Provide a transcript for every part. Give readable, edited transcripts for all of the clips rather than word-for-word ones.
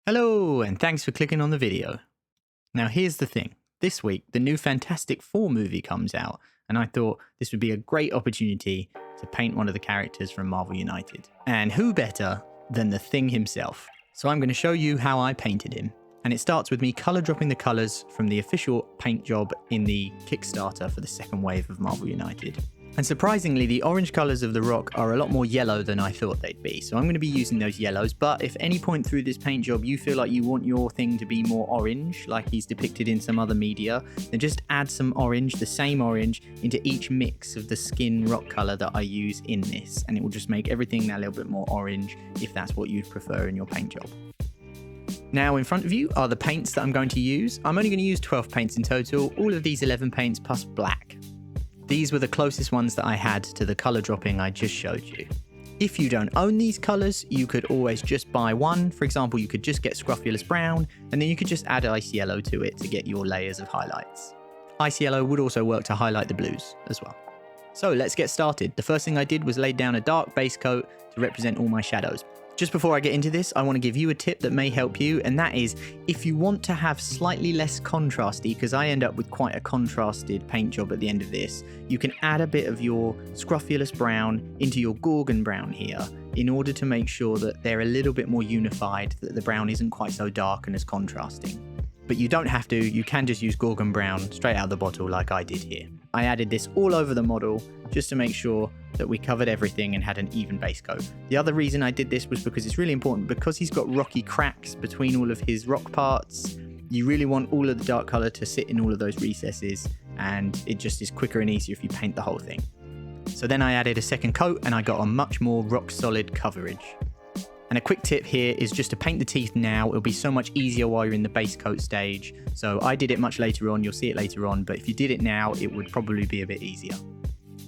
Hello, and thanks for clicking on the video. Now here's the thing. This week, the new Fantastic Four movie comes out, and I thought this would be a great opportunity to paint one of the characters from Marvel United. And who better than the Thing himself? So I'm going to show you how I painted him. And it starts with me color dropping the colors from the official paint job in the Kickstarter for the second wave of Marvel United. And surprisingly, the orange colors of the rock are a lot more yellow than I thought they'd be. So I'm going to be using those yellows, but if any point through this paint job you feel like you want your thing to be more orange, like he's depicted in some other media, then just add some orange, the same orange, into each mix of the skin rock color that I use in this. And it will just make everything that little bit more orange if that's what you'd prefer in your paint job. Now in front of you are the paints that I'm going to use. I'm only going to use 12 paints in total, all of these 11 paints plus black. These were the closest ones that I had to the color dropping I just showed you. If you don't own these colors, you could always just buy one. For example, you could just get Scrofulous Brown, and then you could just add Ice Yellow to it to get your layers of highlights. Ice Yellow would also work to highlight the blues as well. So let's get started. The first thing I did was lay down a dark base coat to represent all my shadows. Just before I get into this, I want to give you a tip that may help you, and that is if you want to have slightly less contrasty, because I end up with quite a contrasted paint job at the end of this, you can add a bit of your Scrofulous Brown into your Gorgon Brown here in order to make sure that they're a little bit more unified, that the brown isn't quite so dark and as contrasting. But you don't have to, you can just use Gorgon Brown straight out of the bottle like I did here. I added this all over the model just to make sure that we covered everything and had an even base coat. The other reason I did this was because it's really important, because he's got rocky cracks between all of his rock parts. You really want all of the dark color to sit in all of those recesses, and it just is quicker and easier if you paint the whole thing. So then I added a second coat and I got a much more rock solid coverage. And a quick tip here is just to paint the teeth now. It'll be so much easier while you're in the base coat stage. So I did it much later on, you'll see it later on, but if you did it now, it would probably be a bit easier.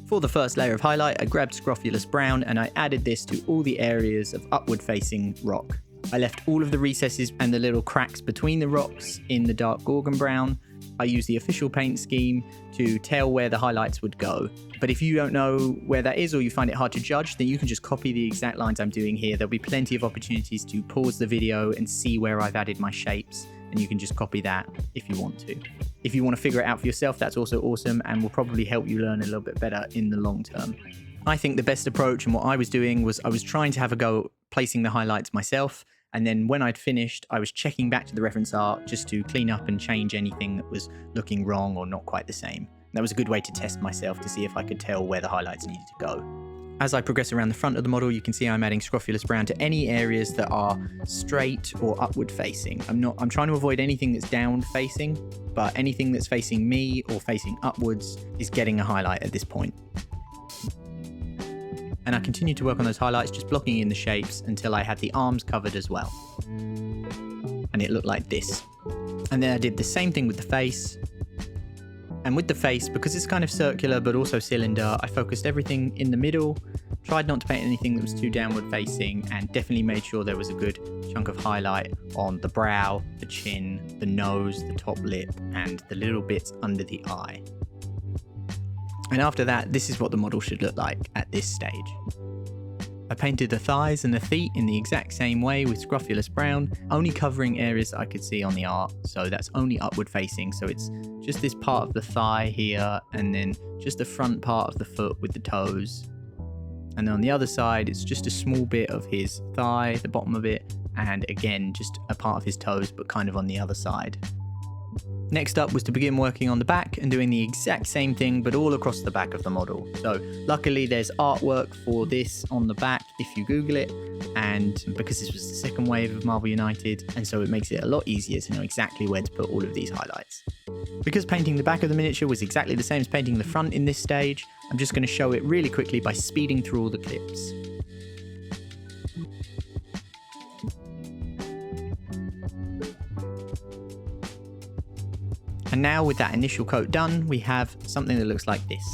For the first layer of highlight, I grabbed Scrofulous Brown and I added this to all the areas of upward facing rock. I left all of the recesses and the little cracks between the rocks in the dark Gorgon Brown. I used the official paint scheme to tell where the highlights would go. But if you don't know where that is, or you find it hard to judge, then you can just copy the exact lines I'm doing here. There'll be plenty of opportunities to pause the video and see where I've added my shapes, and you can just copy that if you want to. If you want to figure it out for yourself, that's also awesome and will probably help you learn a little bit better in the long term. I think the best approach, and what I was doing, was I was trying to have a go at placing the highlights myself. And then when I'd finished, I was checking back to the reference art just to clean up and change anything that was looking wrong or not quite the same. That was a good way to test myself to see if I could tell where the highlights needed to go. As I progress around the front of the model, you can see I'm adding Scrofulous Brown to any areas that are straight or upward facing. I'm trying to avoid anything that's down facing, but anything that's facing me or facing upwards is getting a highlight at this point. And I continued to work on those highlights, just blocking in the shapes until I had the arms covered as well. And it looked like this. And then I did the same thing with the face. And with the face, because it's kind of circular but also cylinder, I focused everything in the middle, tried not to paint anything that was too downward facing, and definitely made sure there was a good chunk of highlight on the brow, the chin, the nose, the top lip, and the little bits under the eye. And after that, this is what the model should look like at this stage. I painted the thighs and the feet in the exact same way with Scrofulous Brown, only covering areas that I could see on the art, so that's only upward facing, so it's just this part of the thigh here, and then just the front part of the foot with the toes. And then on the other side, it's just a small bit of his thigh, the bottom of it, and again, just a part of his toes, but kind of on the other side. Next up was to begin working on the back and doing the exact same thing, but all across the back of the model. So luckily there's artwork for this on the back if you Google it, and because this was the second wave of Marvel United, and so it makes it a lot easier to know exactly where to put all of these highlights. Because painting the back of the miniature was exactly the same as painting the front in this stage, I'm just going to show it really quickly by speeding through all the clips. And now with that initial coat done, we have something that looks like this.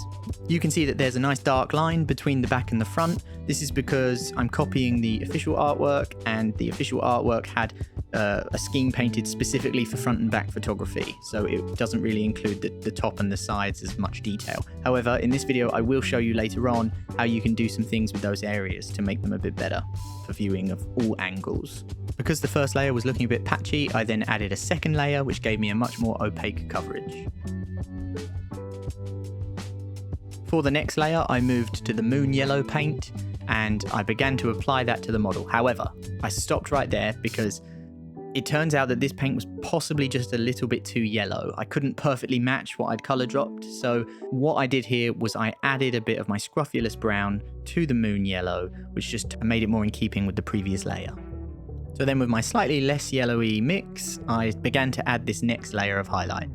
You can see that there's a nice dark line between the back and the front. This is because I'm copying the official artwork, and the official artwork had a scheme painted specifically for front and back photography, so it doesn't really include the top and the sides as much detail. However, in this video I will show you later on how you can do some things with those areas to make them a bit better for viewing of all angles. Because the first layer was looking a bit patchy, I then added a second layer which gave me a much more opaque coverage. For the next layer, I moved to the moon yellow paint and I began to apply that to the model. However, I stopped right there because it turns out that this paint was possibly just a little bit too yellow. I couldn't perfectly match what I'd color dropped, so what I did here was I added a bit of my scrofulous brown to the moon yellow, which just made it more in keeping with the previous layer. So then with my slightly less yellowy mix, I began to add this next layer of highlight.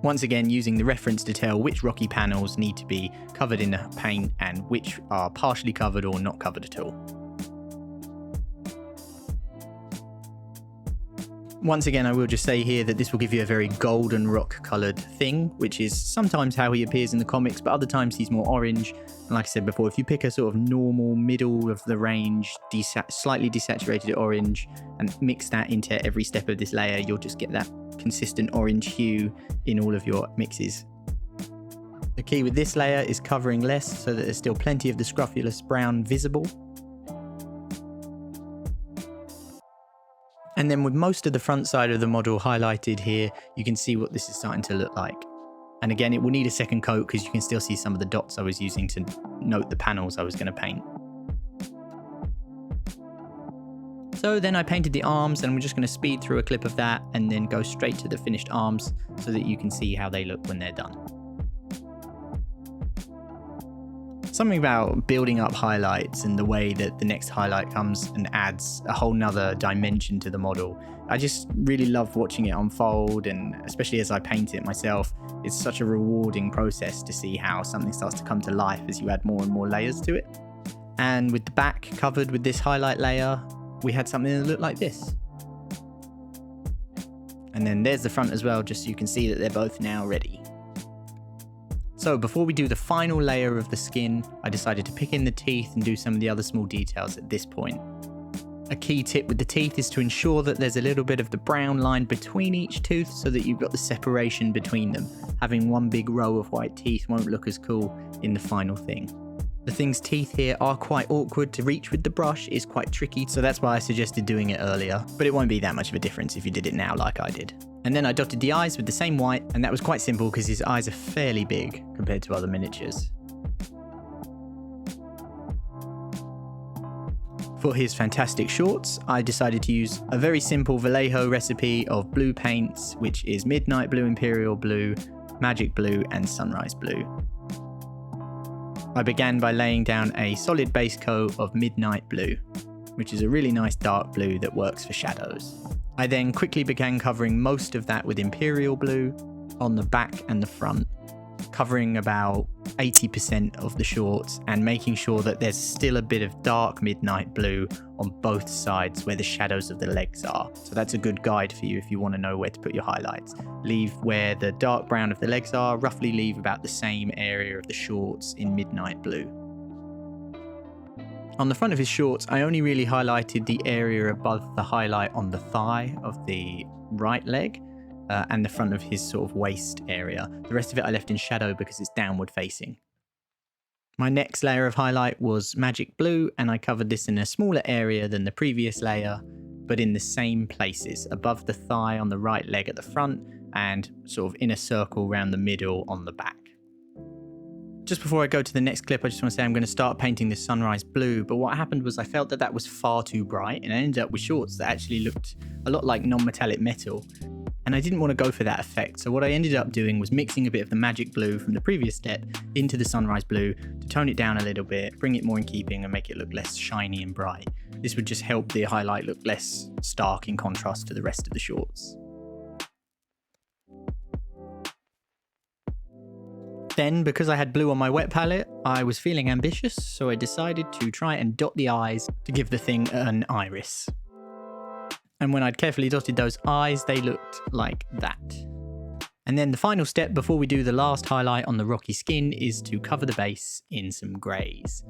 Once again, using the reference to tell which rocky panels need to be covered in the paint and which are partially covered or not covered at all. Once again, I will just say here that this will give you a very golden rock coloured thing, which is sometimes how he appears in the comics, but other times he's more orange. And like I said before, if you pick a sort of normal middle of the range, slightly desaturated orange, and mix that into every step of this layer, you'll just get that consistent orange hue in all of your mixes. The key with this layer is covering less so that there's still plenty of the scrofulous brown visible. And then with most of the front side of the model highlighted here, you can see what this is starting to look like. And again, it will need a second coat because you can still see some of the dots I was using to note the panels I was going to paint. So then I painted the arms, and we're just going to speed through a clip of that and then go straight to the finished arms so that you can see how they look when they're done. Something about building up highlights and the way that the next highlight comes and adds a whole nother dimension to the model. I just really love watching it unfold, and especially as I paint it myself, it's such a rewarding process to see how something starts to come to life as you add more and more layers to it. And with the back covered with this highlight layer, we had something that looked like this. And then there's the front as well, just so you can see that they're both now ready. So before we do the final layer of the skin, I decided to pick in the teeth and do some of the other small details at this point. A key tip with the teeth is to ensure that there's a little bit of the brown line between each tooth so that you've got the separation between them. Having one big row of white teeth won't look as cool in the final thing. The thing's teeth here are quite awkward to reach with the brush, it's quite tricky, so that's why I suggested doing it earlier, but it won't be that much of a difference if you did it now like I did. And then I dotted the eyes with the same white, and that was quite simple because his eyes are fairly big compared to other miniatures. For his fantastic shorts, I decided to use a very simple Vallejo recipe of blue paints, which is Midnight Blue, Imperial Blue, Magic Blue, and Sunrise Blue. I began by laying down a solid base coat of Midnight Blue, which is a really nice dark blue that works for shadows. I then quickly began covering most of that with Imperial Blue on the back and the front, covering about 80% of the shorts and making sure that there's still a bit of dark Midnight Blue on both sides where the shadows of the legs are. So that's a good guide for you if you want to know where to put your highlights. Leave where the dark brown of the legs are, roughly leave about the same area of the shorts in Midnight Blue. On the front of his shorts, I only really highlighted the area above the highlight on the thigh of the right leg and the front of his sort of waist area. The rest of it I left in shadow because it's downward facing. My next layer of highlight was Magic Blue, and I covered this in a smaller area than the previous layer, but in the same places, above the thigh on the right leg at the front and sort of in a circle around the middle on the back. Just before I go to the next clip, I just want to say I'm going to start painting this Sunrise Blue, but what happened was I felt that that was far too bright, and I ended up with shorts that actually looked a lot like non-metallic metal, and I didn't want to go for that effect. So what I ended up doing was mixing a bit of the Magic Blue from the previous step into the Sunrise Blue to tone it down a little bit, bring it more in keeping and make it look less shiny and bright. This would just help the highlight look less stark in contrast to the rest of the shorts. Then, because I had blue on my wet palette, I was feeling ambitious, so I decided to try and dot the eyes to give the thing an iris. And when I'd carefully dotted those eyes, they looked like that. And then the final step before we do the last highlight on the rocky skin is to cover the base in some greys.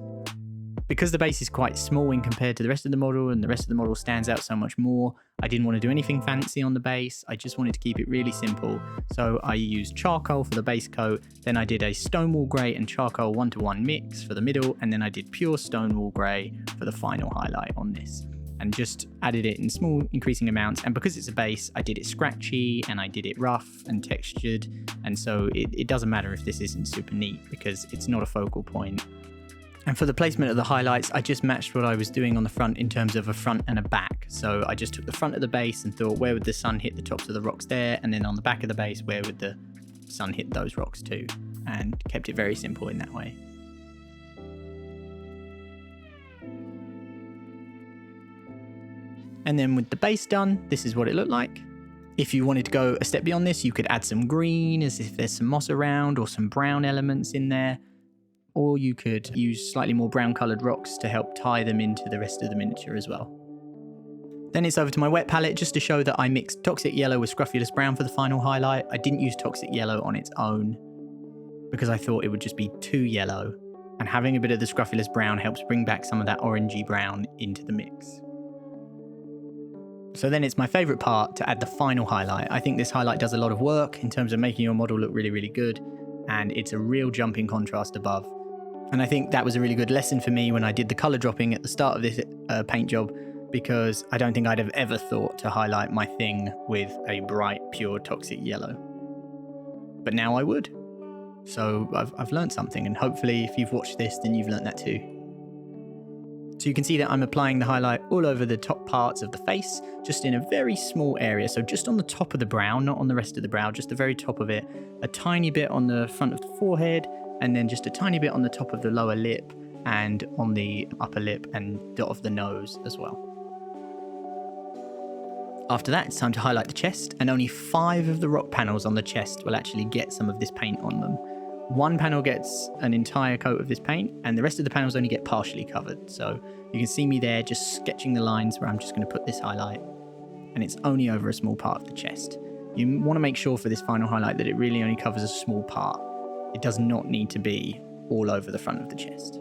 Because the base is quite small when compared to the rest of the model and the rest of the model stands out so much more, I didn't want to do anything fancy on the base. I just wanted to keep it really simple. So I used charcoal for the base coat, then I did a stonewall grey and charcoal 1-to-1 mix for the middle, and then I did pure stonewall grey for the final highlight on this. And just added it in small increasing amounts, and because it's a base I did it scratchy and I did it rough and textured, and so it doesn't matter if this isn't super neat because it's not a focal point. And for the placement of the highlights, I just matched what I was doing on the front in terms of a front and a back. So I just took the front of the base and thought, where would the sun hit the tops of the rocks there, and then on the back of the base, where would the sun hit those rocks too, and kept it very simple in that way. And then with the base done, this is what it looked like. If you wanted to go a step beyond this, you could add some green as if there's some moss around, or some brown elements in there. Or you could use slightly more brown coloured rocks to help tie them into the rest of the miniature as well. Then it's over to my wet palette just to show that I mixed Toxic Yellow with Scrofulous Brown for the final highlight. I didn't use Toxic Yellow on its own because I thought it would just be too yellow, and having a bit of the Scrofulous Brown helps bring back some of that orangey brown into the mix. So then it's my favourite part to add the final highlight. I think this highlight does a lot of work in terms of making your model look really, really good, and it's a real jump in contrast above. And I think that was a really good lesson for me when I did the colour dropping at the start of this paint job, because I don't think I'd have ever thought to highlight my thing with a bright, pure Toxic Yellow. But now I would. So I've learned something, and hopefully if you've watched this, then you've learned that too. So you can see that I'm applying the highlight all over the top parts of the face, just in a very small area. So just on the top of the brow, not on the rest of the brow, just the very top of it, a tiny bit on the front of the forehead, and then just a tiny bit on the top of the lower lip and on the upper lip and dot of the nose as well. After that, it's time to highlight the chest, and only 5 of the rock panels on the chest will actually get some of this paint on them. One panel gets an entire coat of this paint, and the rest of the panels only get partially covered. So you can see me there just sketching the lines where I'm just going to put this highlight, and it's only over a small part of the chest. You want to make sure for this final highlight that it really only covers a small part. It does not need to be all over the front of the chest.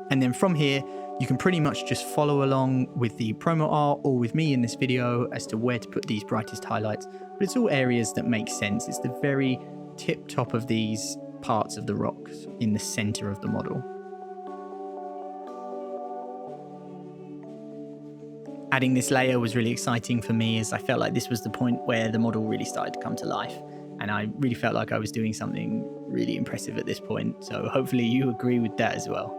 And then from here, you can pretty much just follow along with the promo art or with me in this video as to where to put these brightest highlights, but it's all areas that make sense. It's the very tip top of these parts of the rocks in the center of the model. Adding this layer was really exciting for me, as I felt like this was the point where the model really started to come to life, and I really felt like I was doing something really impressive at this point, so hopefully you agree with that as well.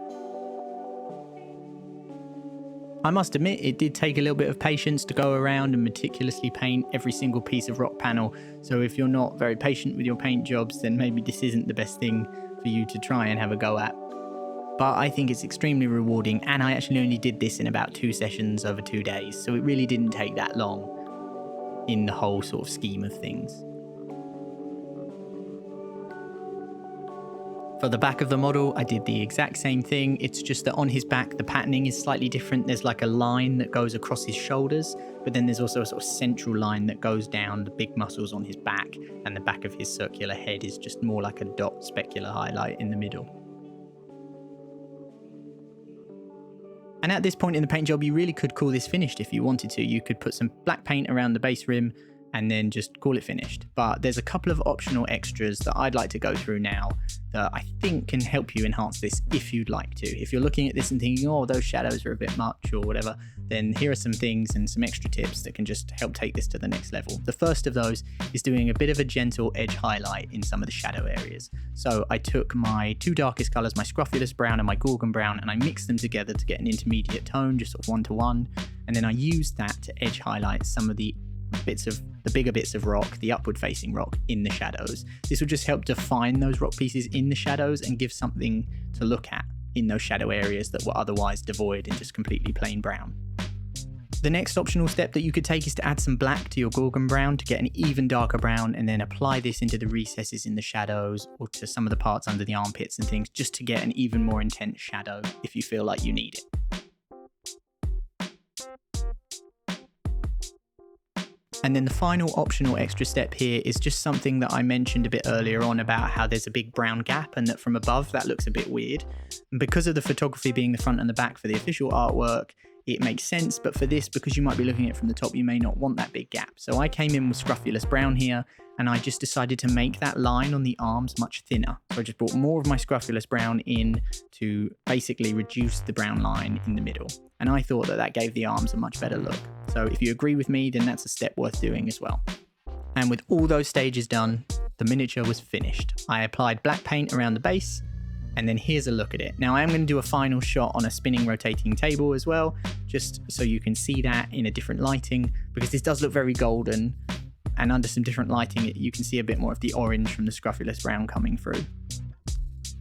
I must admit, it did take a little bit of patience to go around and meticulously paint every single piece of rock panel, so if you're not very patient with your paint jobs, then maybe this isn't the best thing for you to try and have a go at. But I think it's extremely rewarding, and I actually only did this in about 2 sessions over 2 days, so it really didn't take that long in the whole sort of scheme of things. For the back of the model, I did the exact same thing. It's just that on his back, the patterning is slightly different. There's like a line that goes across his shoulders, but then there's also a sort of central line that goes down the big muscles on his back, and the back of his circular head is just more like a dot specular highlight in the middle. And at this point in the paint job, you really could call this finished if you wanted to. You could put some black paint around the base rim and then just call it finished. But there's a couple of optional extras that I'd like to go through now that I think can help you enhance this if you'd like to. If you're looking at this and thinking, oh, those shadows are a bit much or whatever, then here are some things and some extra tips that can just help take this to the next level. The first of those is doing a bit of a gentle edge highlight in some of the shadow areas. So I took my 2 darkest colors, my Scrofulous Brown and my Gorgon Brown, and I mixed them together to get an intermediate tone, just sort of 1-to-1. And then I used that to edge highlight some of the bigger bits of rock, the upward facing rock in the shadows. This will just help define those rock pieces in the shadows and give something to look at in those shadow areas that were otherwise devoid and just completely plain brown. The next optional step that you could take is to add some black to your Gorgon Brown to get an even darker brown, and then apply this into the recesses in the shadows or to some of the parts under the armpits and things, just to get an even more intense shadow if you feel like you need it. And then the final optional extra step here is just something that I mentioned a bit earlier on about how there's a big brown gap and that from above that looks a bit weird. And because of the photography being the front and the back for the official artwork, it makes sense, but for this, because you might be looking at it from the top, you may not want that big gap. So I came in with Scrofulous Brown here, and I just decided to make that line on the arms much thinner. So I just brought more of my Scrofulous Brown in to basically reduce the brown line in the middle. And I thought that that gave the arms a much better look. So if you agree with me, then that's a step worth doing as well. And with all those stages done, the miniature was finished. I applied black paint around the base, and then here's a look at it. Now I am going to do a final shot on a spinning rotating table as well, just so you can see that in a different lighting, because this does look very golden, and under some different lighting you can see a bit more of the orange from the Scrofulous Brown coming through.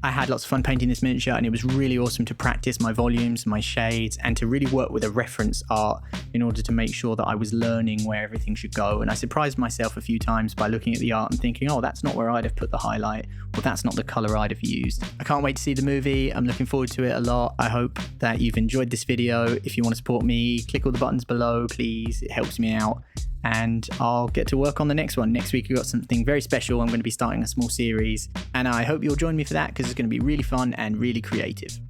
I had lots of fun painting this miniature, and it was really awesome to practice my volumes, my shades, and to really work with a reference art in order to make sure that I was learning where everything should go. And I surprised myself a few times by looking at the art and thinking, oh, that's not where I'd have put the highlight, or that's not the color I'd have used. I can't wait to see the movie. I'm looking forward to it a lot. I hope that you've enjoyed this video. If you want to support me, click all the buttons below, please. It helps me out. And I'll get to work on the next one. Next week we've got something very special. I'm going to be starting a small series, and I hope you'll join me for that, because it's going to be really fun and really creative.